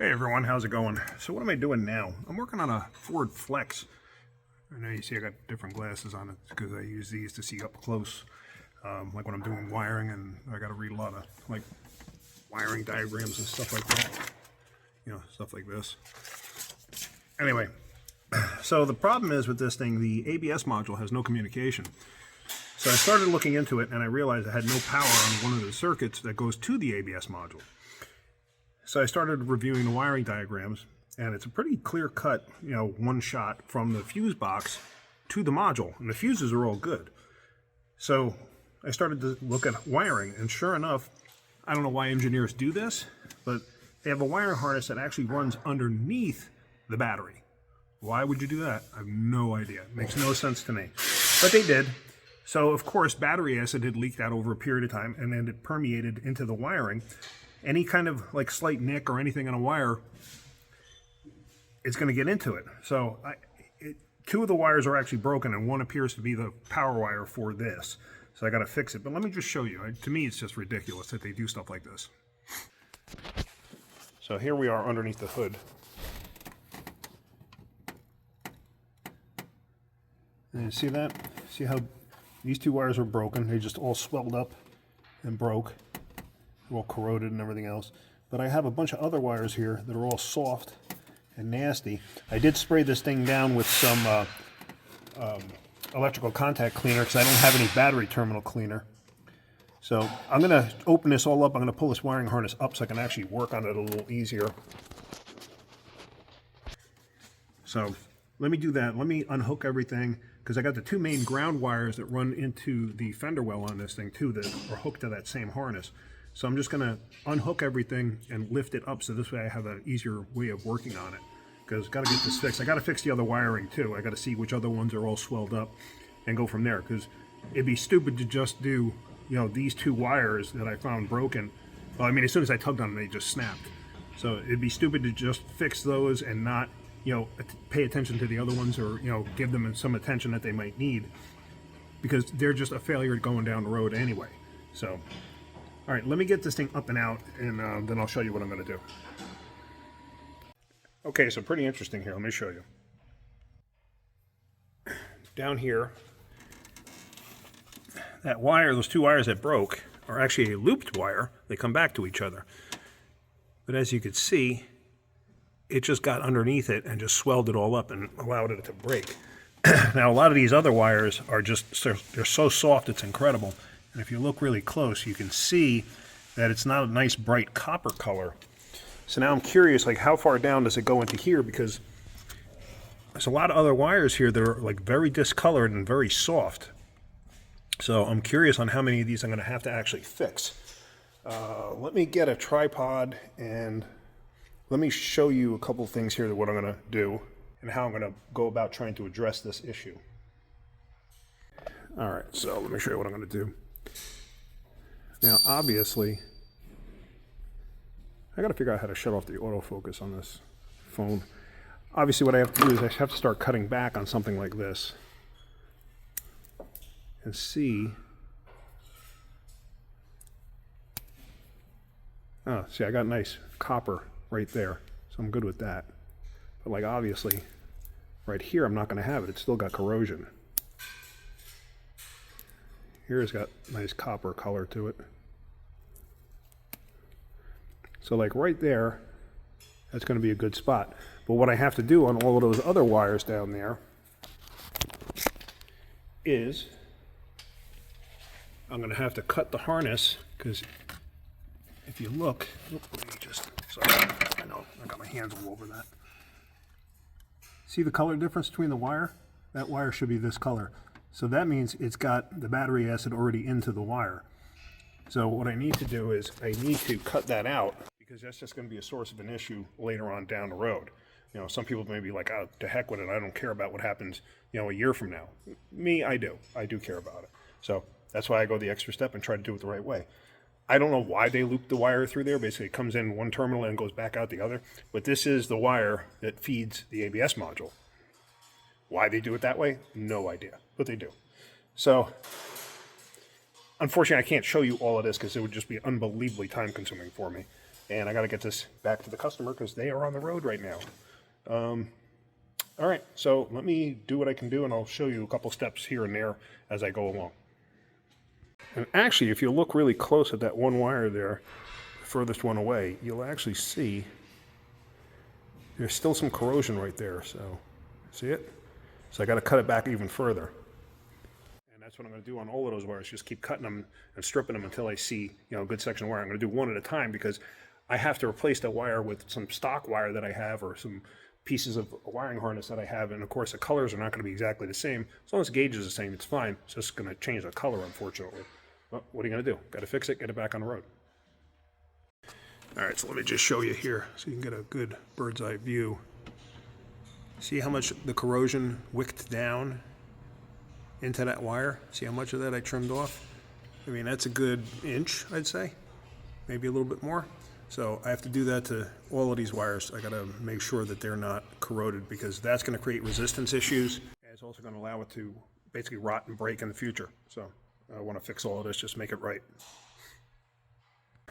Hey everyone, how's it going? So what am I doing now? I'm working on a Ford Flex. I know you see I got different glasses on it because I use these to see up close. Like when I'm doing wiring, and I got to read a lot of like wiring diagrams and stuff like that. You know, stuff like this. Anyway, so the problem is with this thing, the ABS module has no communication. So I started looking into it and I realized I had no power on one of the circuits that goes to the ABS module. So I started reviewing the wiring diagrams, and it's a pretty clear cut, one shot from the fuse box to the module, and the fuses are all good. So I started to look at wiring, and sure enough, I don't know why engineers do this, but they have a wiring harness that actually runs underneath the battery. Why would you do that? I have no idea. It makes no sense to me. But they did. So of course, battery acid had leaked out over a period of time, and then it permeated into the wiring. Any kind of like slight nick or anything on a wire, it's going to get into it. So two of the wires are actually broken, and one appears to be the power wire for this. So I got to fix it. But let me just show you. To me, it's just ridiculous that they do stuff like this. So here we are underneath the hood. And you see that? See how these two wires are broken? They just all swelled up and broke. All corroded and everything else. But I have a bunch of other wires here that are all soft and nasty. I did spray this thing down with some electrical contact cleaner because I don't have any battery terminal cleaner. So I'm going to open this all up. I'm going to pull this wiring harness up so I can actually work on it a little easier. So let me do that. Let me unhook everything because I got the two main ground wires that run into the fender well on this thing too that are hooked to that same harness. So I'm just going to unhook everything and lift it up so this way I have an easier way of working on it. Because I've got to get this fixed. I got to fix the other wiring too. I got to see which other ones are all swelled up and go from there. Because it'd be stupid to just do, these two wires that I found broken. Well, I mean, as soon as I tugged on them, they just snapped. So it'd be stupid to just fix those and not, pay attention to the other ones or, give them some attention that they might need. Because they're just a failure going down the road anyway. So... all right, let me get this thing up and out, and then I'll show you what I'm going to do. Okay, so pretty interesting here. Let me show you. Down here, that wire, those two wires that broke, are actually a looped wire. They come back to each other. But as you can see, it just got underneath it and just swelled it all up and allowed it to break. Now, a lot of these other wires are just, they're so soft, it's incredible. And if you look really close, you can see that it's not a nice bright copper color. So now I'm curious, like how far down does it go into here? Because there's a lot of other wires here that are like very discolored and very soft. So I'm curious on how many of these I'm going to have to actually fix. Let me get a tripod and let me show you a couple things here that what I'm going to do and how I'm going to go about trying to address this issue. All right, so let me show you what I'm going to do. Now, obviously, I got to figure out how to shut off the autofocus on this phone. Obviously, what I have to do is I have to start cutting back on something like this and see. Oh, see, I got nice copper right there, so I'm good with that. But like, obviously, right here, I'm not going to have it. It's still got corrosion. Here it's got nice copper color to it. So like right there, that's going to be a good spot. But what I have to do on all of those other wires down there is I'm going to have to cut the harness because if you look, let me just, sorry, I know I got my hands all over that. See the color difference between the wire? That wire should be this color. So that means it's got the battery acid already into the wire. So what I need to do is I need to cut that out because that's just going to be a source of an issue later on down the road. Some people may be like, oh, to heck with it. I don't care about what happens, a year from now. Me, I do. I do care about it. So that's why I go the extra step and try to do it the right way. I don't know why they loop the wire through there. Basically, it comes in one terminal and goes back out the other. But this is the wire that feeds the ABS module. Why they do it that way? No idea, but they do. So Unfortunately, I can't show you all of this because it would just be unbelievably time consuming for me. and I got to get this back to the customer because they are on the road right now. All right, so let me do what I can do, and I'll show you a couple steps here and there as I go along. And actually, if you look really close at that one wire there, the furthest one away, you'll actually see there's still some corrosion right there. So, see it? So I got to cut it back even further. And that's what I'm going to do on all of those wires. Just keep cutting them and stripping them until I see, a good section of wire. I'm going to do one at a time because I have to replace the wire with some stock wire that I have or some pieces of a wiring harness that I have. And of course, the colors are not going to be exactly the same. As long as the gauge is the same, it's fine. It's just going to change the color, unfortunately. Well, what are you going to do? Got to fix it, get it back on the road. All right, so let me just show you here so you can get a good bird's eye view. See how much the corrosion wicked down into that wire? See how much of that I trimmed off? I mean, that's a good inch, I'd say. Maybe a little bit more. So I have to do that to all of these wires. I got to make sure that they're not corroded because that's going to create resistance issues. And it's also going to allow it to basically rot and break in the future. So I want to fix all of this, just make it right.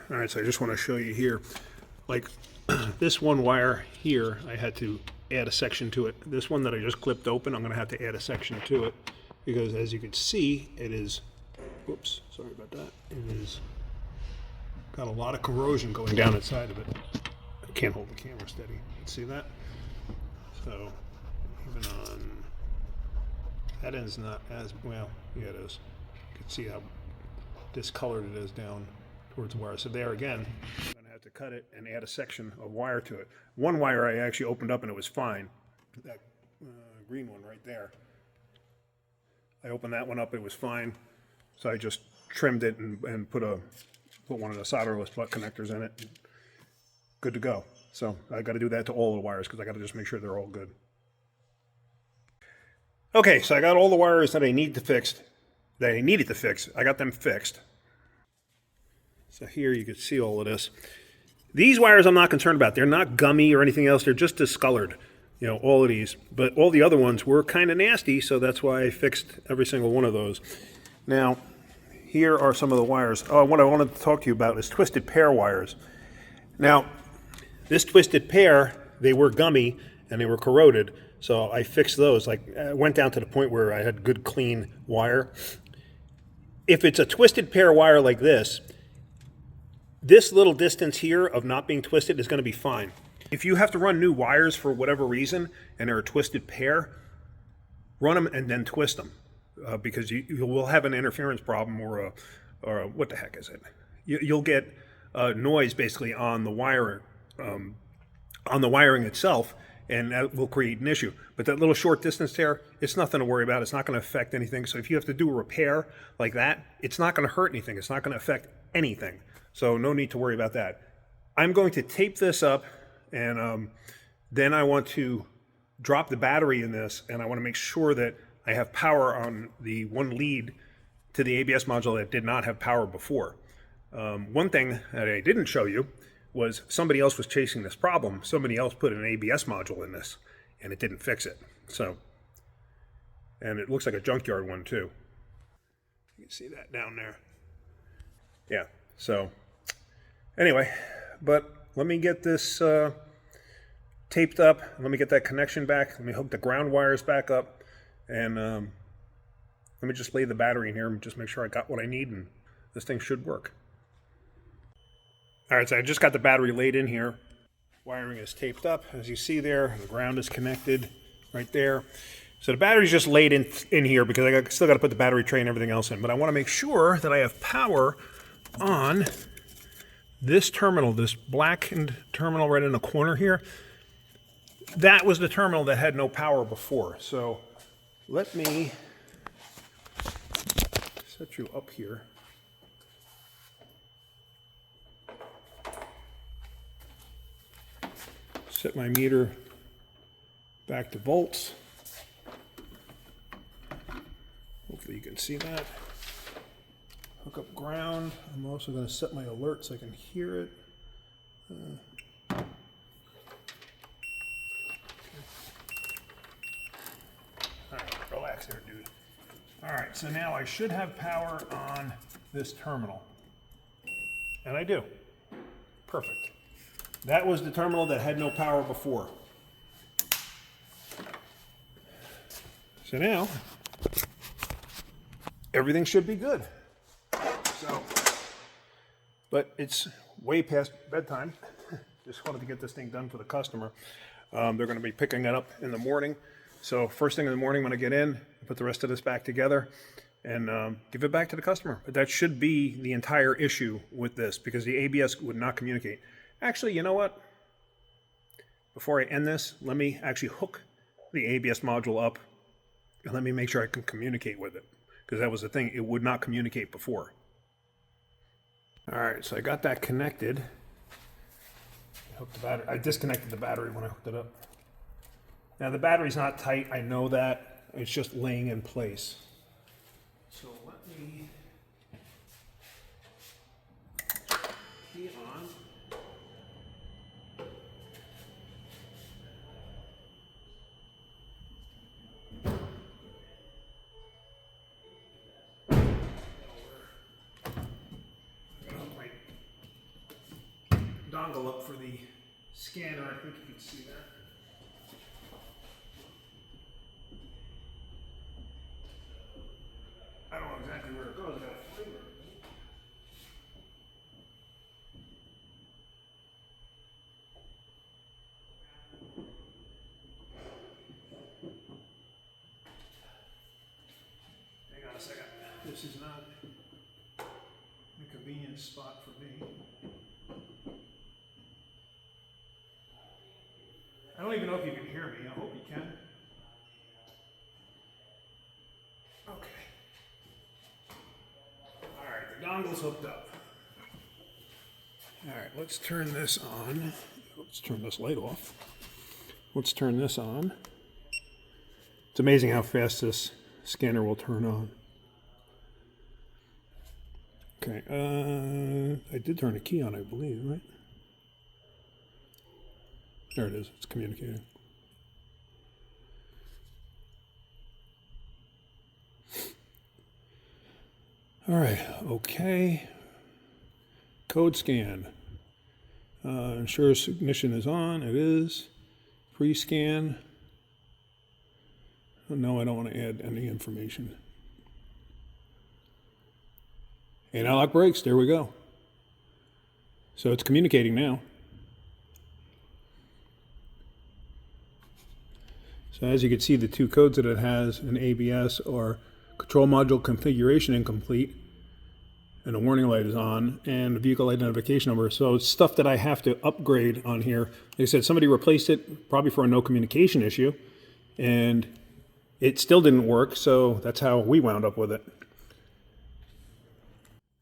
All right, so I just want to show you here, like this one wire here, I had to add a section to it. This one that I just clipped open, I'm going to have to add a section to it because as you can see, it is, whoops, sorry about that. It is got a lot of corrosion going down inside of it. I can't hold the camera steady. You see that? So even on that end's not as well. Yeah, it is. You can see how discolored it is down towards the wire. So there again, I'm going to have to cut it and add a section of wire to it. One wire I actually opened up and it was fine. That green one right there. I opened that one up, it was fine. So I just trimmed it and put one of the solderless butt connectors in it. Good to go. So I got to do that to all the wires because I got to just make sure they're all good. Okay, so I got all the wires that I needed to fix. I got them fixed. So here you can see all of this. These wires I'm not concerned about. They're not gummy or anything else. They're just discolored, all of these. But all the other ones were kind of nasty, so that's why I fixed every single one of those. Now, here are some of the wires. Oh, what I wanted to talk to you about is twisted pair wires. Now, this twisted pair, they were gummy and they were corroded, so I fixed those. Like, I went down to the point where I had good, clean wire. If it's a twisted pair wire like this little distance here of not being twisted is going to be fine. If you have to run new wires for whatever reason and they're a twisted pair, run them and then twist them because you will have an interference problem or what the heck is it? You'll get noise basically on the wire, on the wiring itself, and that will create an issue. But that little short distance there, it's nothing to worry about. It's not going to affect anything. So if you have to do a repair like that, it's not going to hurt anything. It's not going to affect anything. So no need to worry about that. I'm going to tape this up, and then I want to drop the battery in this, and I want to make sure that I have power on the one lead to the ABS module that did not have power before. One thing that I didn't show you was somebody else was chasing this problem. Somebody else put an ABS module in this, and it didn't fix it. So, and it looks like a junkyard one too. You can see that down there. Yeah, so anyway, but let me get this taped up. Let me get that connection back. Let me hook the ground wires back up, and let me just lay the battery in here and just make sure I got what I need, and this thing should work. All right, so I just got the battery laid in here. Wiring is taped up, as you see there. The ground is connected right there. So the battery's just laid in here because I still got to put the battery tray and everything else in. But I want to make sure that I have power on this terminal, this blackened terminal right in the corner here. That was the terminal that had no power before. So let me set you up here. Set my meter back to volts. Hopefully you can see that. Hook up ground. I'm also going to set my alert so I can hear it. All right, relax there, dude. All right, so now I should have power on this terminal. And I do. Perfect. That was the terminal that had no power before. So now, everything should be good. So, but it's way past bedtime. Just wanted to get this thing done for the customer. They're going to be picking it up in the morning. So first thing in the morning when I get in, put the rest of this back together and give it back to the customer. But that should be the entire issue with this, because the ABS would not communicate. Actually, you know what? Before I end this, let me actually hook the ABS module up and let me make sure I can communicate with it, because that was the thing. It would not communicate before. All right, so I got that connected. I hooked the battery. I disconnected the battery when I hooked it up. Now the battery's not tight, I know that. It's just laying in place. So let me key it on. Dongle up for the scanner. I think you can see that. I don't know exactly where it goes. I got a flavor. Hang on a second. This is not a convenient spot for me. I don't even know if you can hear me. I hope you can. Okay. All right, the dongle's hooked up. All right, let's turn this on. Let's turn this light off. Let's turn this on. It's amazing how fast this scanner will turn on. Okay, I did turn a key on, I believe, right? There it is, it's communicating. All right, okay. Code scan. Ensure ignition is on, it is. Pre-scan. Oh, no, I don't want to add any information. Anti-lock brakes, there we go. So it's communicating now. So as you can see, the two codes that it has in ABS are control module configuration incomplete, and the warning light is on, and the vehicle identification number. So it's stuff that I have to upgrade on here. Like I said, somebody replaced it probably for a no communication issue, and it still didn't work, so that's how we wound up with it.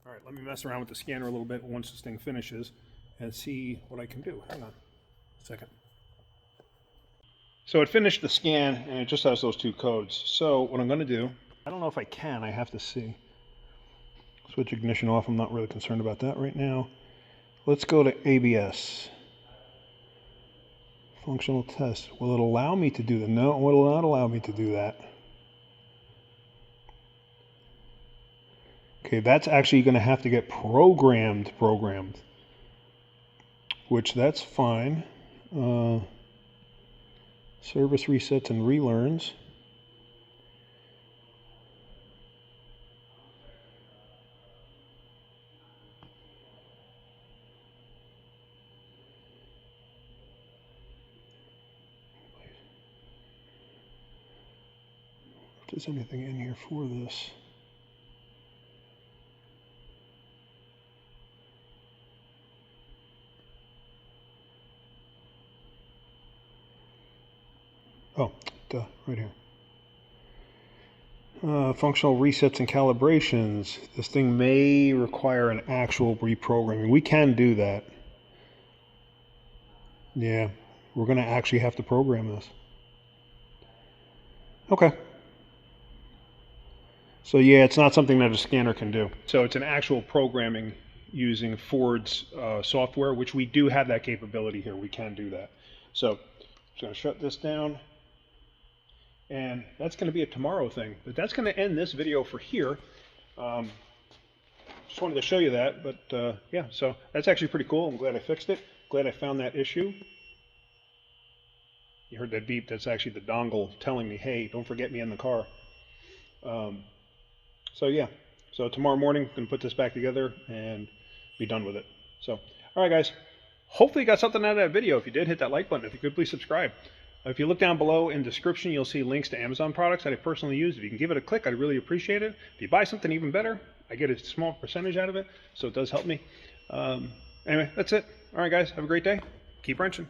All right, let me mess around with the scanner a little bit once this thing finishes and see what I can do. Hang on a second. So it finished the scan, and it just has those two codes. So what I'm going to do, I don't know if I can, I have to see. Switch ignition off, I'm not really concerned about that right now. Let's go to ABS. Functional test. Will it allow me to do that? No, it will not allow me to do that. Okay, that's actually going to have to get programmed, which that's fine. Service resets and relearns. If there's anything in here for this. Oh, duh, right here. Functional resets and calibrations. This thing may require an actual reprogramming. We can do that. Yeah, we're going to actually have to program this. Okay. So yeah, it's not something that a scanner can do. So it's an actual programming using Ford's software, which we do have that capability here. We can do that. So I'm just going to shut this down. And that's going to be a tomorrow thing. But that's going to end this video for here. Just wanted to show you that. But yeah, so that's actually pretty cool. I'm glad I fixed it. Glad I found that issue. You heard that beep. That's actually the dongle telling me, hey, don't forget me in the car. So yeah, so tomorrow morning, I'm going to put this back together and be done with it. So, all right, guys. Hopefully you got something out of that video. If you did, hit that like button. If you could, please subscribe. If you look down below in the description, you'll see links to Amazon products that I personally use. If you can give it a click, I'd really appreciate it. If you buy something even better, I get a small percentage out of it, so it does help me. Anyway, that's it. All right, guys. Have a great day. Keep wrenching.